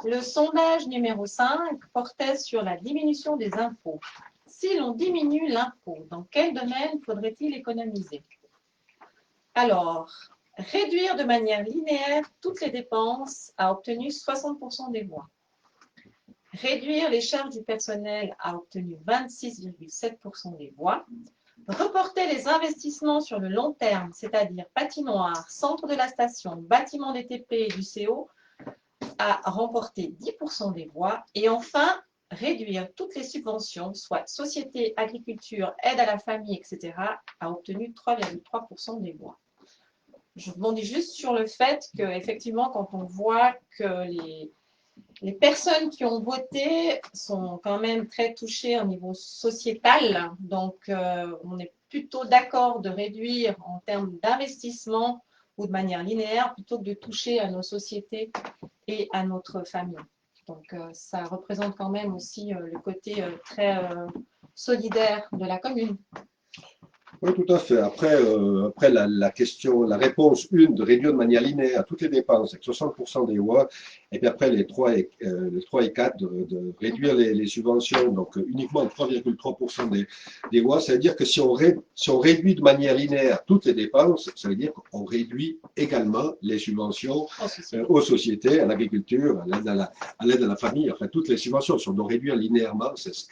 Le sondage numéro 5 portait sur la diminution des impôts. Si l'on diminue l'impôt, dans quel domaine faudrait-il économiser? Alors, réduire de manière linéaire toutes les dépenses a obtenu 60% des voix. Réduire les charges du personnel a obtenu 26,7% des voix. Reporter les investissements sur le long terme, c'est-à-dire patinoire, centre de la station, bâtiment des TP et du CO, a remporté 10% des voix. Et enfin, réduire toutes les subventions, soit société, agriculture, aide à la famille, etc., a obtenu 3,3% des voix. Je rebondis juste sur le fait qu'effectivement, quand on voit que les personnes qui ont voté sont quand même très touchées au niveau sociétal, donc on est plutôt d'accord de réduire en termes d'investissement ou de manière linéaire plutôt que de toucher à nos sociétés et à notre famille. Donc ça représente quand même aussi le côté très solidaire de la commune. Oui, tout à fait. Après la question, la réponse 1 de réduire de manière linéaire toutes les dépenses avec 60% des voix, et puis après les 3 et 4 de réduire les subventions, donc uniquement 3,3% des voix, ça veut dire que si on réduit de manière linéaire toutes les dépenses, ça veut dire qu'on réduit également les subventions aux sociétés, à l'agriculture, à l'aide à la famille, enfin toutes les subventions. Si on doit réduire linéairement, c'est ce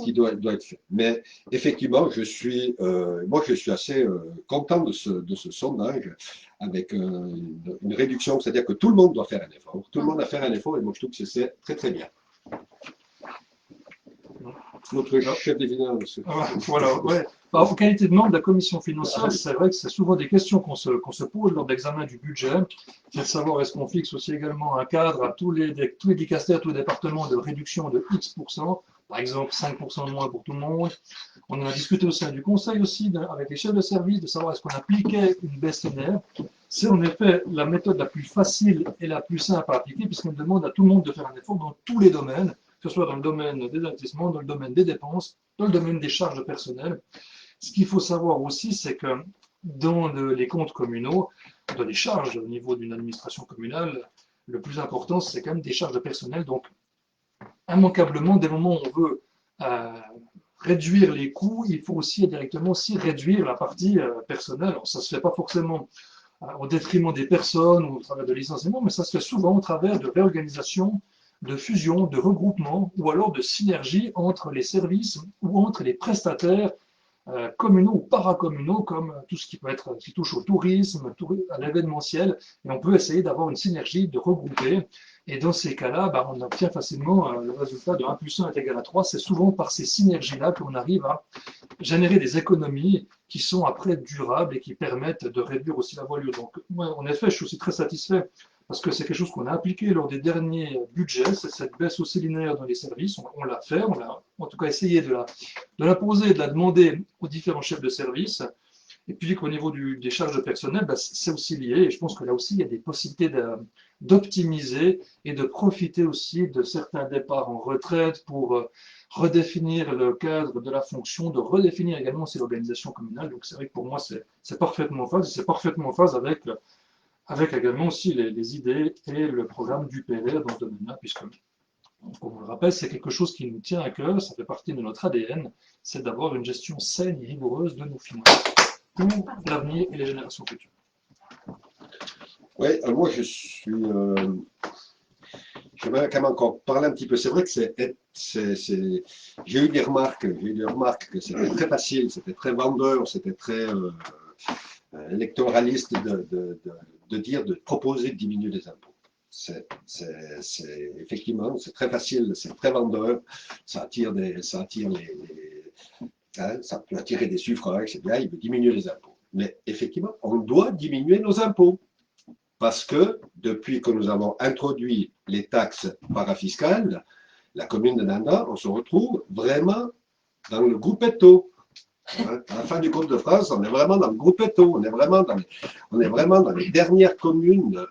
qui doit être fait. Mais effectivement, moi, je suis assez content de ce sondage avec une réduction, c'est-à-dire que tout le monde doit faire un effort. Tout le monde a fait un effort et moi, je trouve que c'est très, très bien. Notre chef des finances. Voilà, ouais. En qualité de membre de la commission financière, c'est vrai que c'est souvent des questions qu'on se pose lors de l'examen du budget. C'est de savoir est-ce qu'on fixe aussi également un cadre à tous les dicastères, tous les départements de réduction de X%, par exemple 5% de moins pour tout le monde. On en a discuté au sein du conseil aussi avec les chefs de service de savoir est-ce qu'on appliquait une baisse linéaire. C'est en effet la méthode la plus facile et la plus simple à appliquer puisqu'on demande à tout le monde de faire un effort dans tous les domaines, que ce soit dans le domaine des investissements, dans le domaine des dépenses, dans le domaine des charges personnelles. Ce qu'il faut savoir aussi, c'est que dans les comptes communaux, dans les charges au niveau d'une administration communale, le plus important, c'est quand même des charges personnelles. Donc, immanquablement, dès le moment où on veut réduire les coûts, il faut aussi directement réduire la partie personnelle. Alors, ça ne se fait pas forcément au détriment des personnes ou au travers de licenciements, mais ça se fait souvent au travers de réorganisation, de fusion, de regroupement ou alors de synergie entre les services ou entre les prestataires communaux ou paracommunaux, comme tout ce qui touche au tourisme, à l'événementiel, et on peut essayer d'avoir une synergie, de regrouper, et dans ces cas-là, on obtient facilement le résultat de 1 plus 1 est égal à 3, c'est souvent par ces synergies-là qu'on arrive à générer des économies qui sont après durables et qui permettent de réduire aussi la voilure. Donc, moi, en effet, je suis aussi très satisfait parce que c'est quelque chose qu'on a appliqué lors des derniers budgets, c'est cette baisse aussi linéaire dans les services, on l'a fait, on a en tout cas essayé de l'imposer, de la demander aux différents chefs de service, et puis qu'au niveau des charges de personnel, c'est aussi lié, et je pense que là aussi, il y a des possibilités d'optimiser et de profiter aussi de certains départs en retraite pour redéfinir le cadre de la fonction, de redéfinir également aussi l'organisation communale. Donc c'est vrai que pour moi, c'est parfaitement en phase, et c'est parfaitement en phase avec également aussi les idées et le programme du PLR dans ce domaine-là, puisque, comme on le rappelle, c'est quelque chose qui nous tient à cœur, ça fait partie de notre ADN, c'est d'avoir une gestion saine et rigoureuse de nos finances pour l'avenir et les générations futures. Oui, moi j'aimerais quand même encore parler un petit peu. C'est vrai que j'ai eu des remarques que c'était très facile, c'était très vendeur, c'était très électoraliste de proposer de diminuer les impôts. Effectivement, c'est très facile, c'est très vendeur, ça peut attirer des suffrages, c'est bien, il veut diminuer les impôts. Mais effectivement, on doit diminuer nos impôts. Parce que depuis que nous avons introduit les taxes parafiscales, la commune de Nanda, on se retrouve vraiment dans le gruppetto. À la fin du compte de France, on est vraiment dans le gruppetto. On est vraiment dans les dernières communes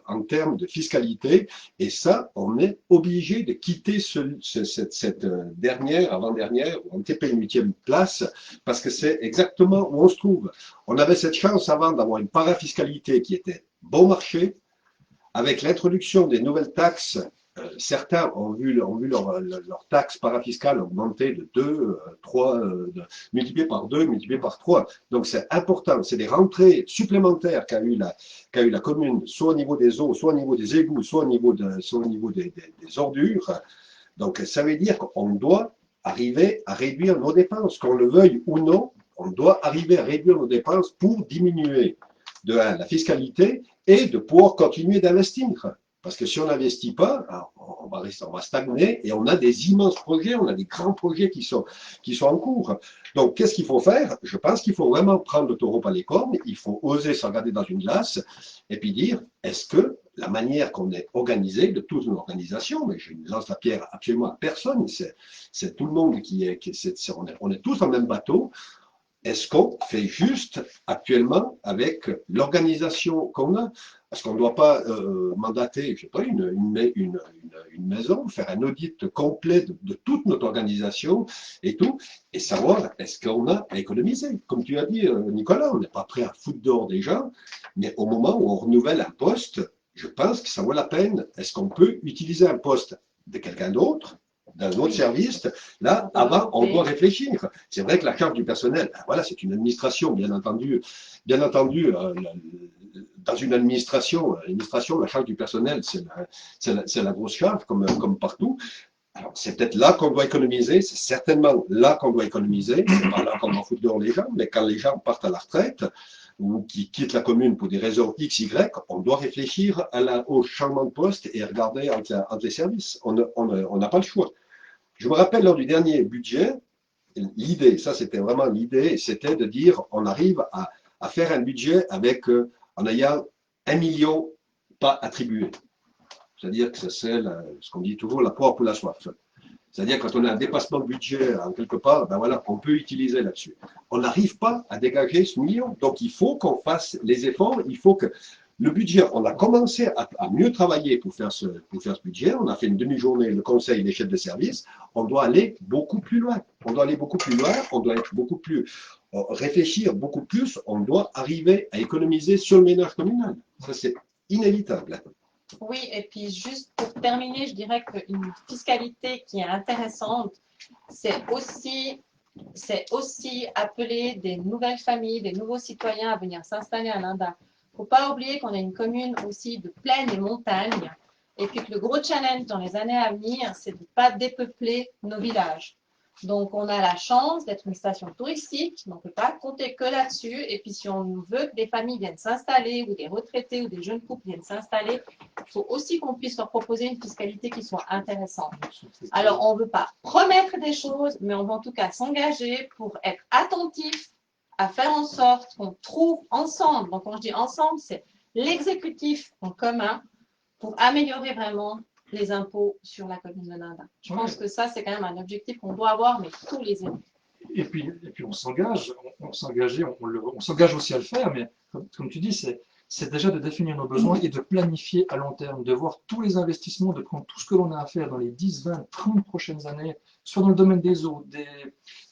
en termes de fiscalité. Et ça, on est obligé de quitter cette dernière, avant-dernière, ou antépénultième place, parce que c'est exactement où on se trouve. On avait cette chance avant d'avoir une parafiscalité qui était bon marché, avec l'introduction des nouvelles taxes, certains ont vu leur taxe parafiscale augmenter de 2, 3, multiplié par 2, multiplié par 3. Donc c'est important, c'est des rentrées supplémentaires qu'a eu la commune, soit au niveau des eaux, soit au niveau des égouts, soit au niveau des ordures. Donc ça veut dire qu'on doit arriver à réduire nos dépenses, qu'on le veuille ou non, on doit arriver à réduire nos dépenses pour diminuer la fiscalité et de pouvoir continuer d'investir. Parce que si on n'investit pas, on va stagner et on a des immenses projets, on a des grands projets qui sont en cours. Donc, qu'est-ce qu'il faut faire? Je pense qu'il faut vraiment prendre le taureau par les cornes, il faut oser se regarder dans une glace et puis dire, est-ce que la manière qu'on est organisé, de toute une organisation, mais je ne lance la pierre absolument à personne, c'est tout le monde on est tous dans le même bateau. Est-ce qu'on fait juste actuellement avec l'organisation qu'on a? Parce qu'on ne doit pas mandater, je sais pas, une maison, faire un audit complet de toute notre organisation et tout, et savoir est-ce qu'on a à économiser. Comme tu as dit, Nicolas, on n'est pas prêt à foutre dehors des gens, mais au moment où on renouvelle un poste, je pense que ça vaut la peine. Est-ce qu'on peut utiliser un poste de quelqu'un d'autre, d'un autre service? Là, avant, on doit réfléchir. C'est vrai que la charge du personnel, voilà, c'est une administration, bien entendu, dans une administration, la charge du personnel, c'est la grosse charge, comme partout. Alors, c'est peut-être là qu'on doit économiser, c'est certainement là qu'on doit économiser, c'est pas là qu'on doit foutre dehors les gens, mais quand les gens partent à la retraite, ou qui quittent la commune pour des raisons X, Y, on doit réfléchir au changement de poste et regarder entre les services. On n'a pas le choix. Je me rappelle lors du dernier budget, l'idée, ça c'était vraiment l'idée, c'était de dire on arrive à faire un budget avec, en ayant 1 million pas attribué. C'est-à-dire que c'est ce qu'on dit toujours, la poire pour la soif. C'est-à-dire quand on a un dépassement de budget en quelque part, ben voilà, on peut utiliser là-dessus. On n'arrive pas à dégager ce million. Donc il faut qu'on fasse les efforts, il faut que le budget, on a commencé à mieux travailler pour faire ce budget. On a fait une demi-journée, le conseil des chefs de service. On doit aller beaucoup plus loin. On doit aller beaucoup plus loin. On doit être beaucoup plus, réfléchir beaucoup plus. On doit arriver à économiser sur le ménage communal. Ça, c'est inévitable. Oui, et puis juste pour terminer, je dirais qu'une fiscalité qui est intéressante, c'est aussi appeler des nouvelles familles, des nouveaux citoyens à venir s'installer à Linda. Il ne faut pas oublier qu'on est une commune aussi de plaine et montagne, et puis que le gros challenge dans les années à venir, c'est de ne pas dépeupler nos villages. Donc, on a la chance d'être une station touristique, donc on ne peut pas compter que là-dessus. Et puis, si on veut que des familles viennent s'installer, ou des retraités, ou des jeunes couples viennent s'installer, il faut aussi qu'on puisse leur proposer une fiscalité qui soit intéressante. Alors, on ne veut pas promettre des choses, mais on va en tout cas s'engager pour être attentif à faire en sorte qu'on trouve ensemble, donc quand je dis ensemble, c'est l'exécutif en commun pour améliorer vraiment les impôts sur la commune de Linda. Je pense que ça, c'est quand même un objectif qu'on doit avoir, mais tous les élus. Et puis on s'engage, on s'engage aussi à le faire, mais comme tu dis, c'est déjà de définir nos besoins et de planifier à long terme, de voir tous les investissements, de prendre tout ce que l'on a à faire dans les 10, 20, 30 prochaines années, soit dans le domaine des eaux,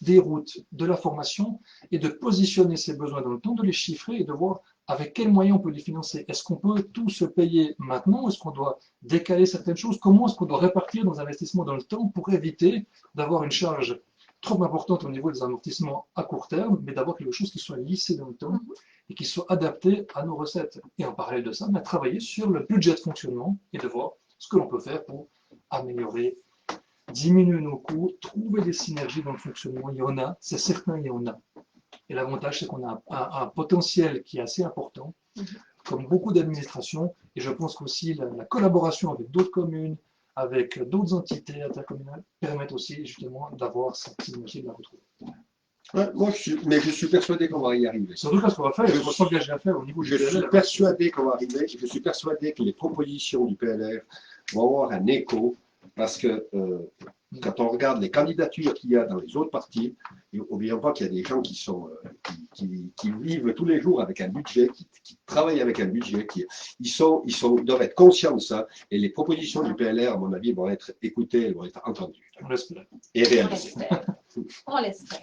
des routes, de la formation, et de positionner ces besoins dans le temps, de les chiffrer et de voir avec quels moyens on peut les financer. Est-ce qu'on peut tout se payer maintenant? Est-ce qu'on doit décaler certaines choses? Comment est-ce qu'on doit répartir nos investissements dans le temps pour éviter d'avoir une charge trop importante au niveau des amortissements à court terme, mais d'avoir quelque chose qui soit lissé dans le temps et qui soit adapté à nos recettes. Et en parallèle de ça, travailler sur le budget de fonctionnement et de voir ce que l'on peut faire pour améliorer, diminuer nos coûts, trouver des synergies dans le fonctionnement. Il y en a, c'est certain, il y en a. Et l'avantage, c'est qu'on a un potentiel qui est assez important, comme beaucoup d'administrations, et je pense qu'aussi la collaboration avec d'autres communes, avec d'autres entités intercommunales, permettent aussi justement d'avoir cette synergie de la retrouver. Ouais, je suis persuadé qu'on va y arriver. C'est en tout cas ce qu'on va faire, et on va s'engager à faire au niveau du PLR. Je suis persuadé qu'on va arriver, je suis persuadé que les propositions du PLR vont avoir un écho, parce que quand on regarde les candidatures qu'il y a dans les autres partis, n'oublions pas qu'il y a des gens qui vivent tous les jours avec un budget, qui travaillent avec un budget, ils doivent être conscients de ça, et les propositions du PLR, à mon avis, vont être écoutées, elles vont être entendues. On l'espère. Et réalisées. On l'espère.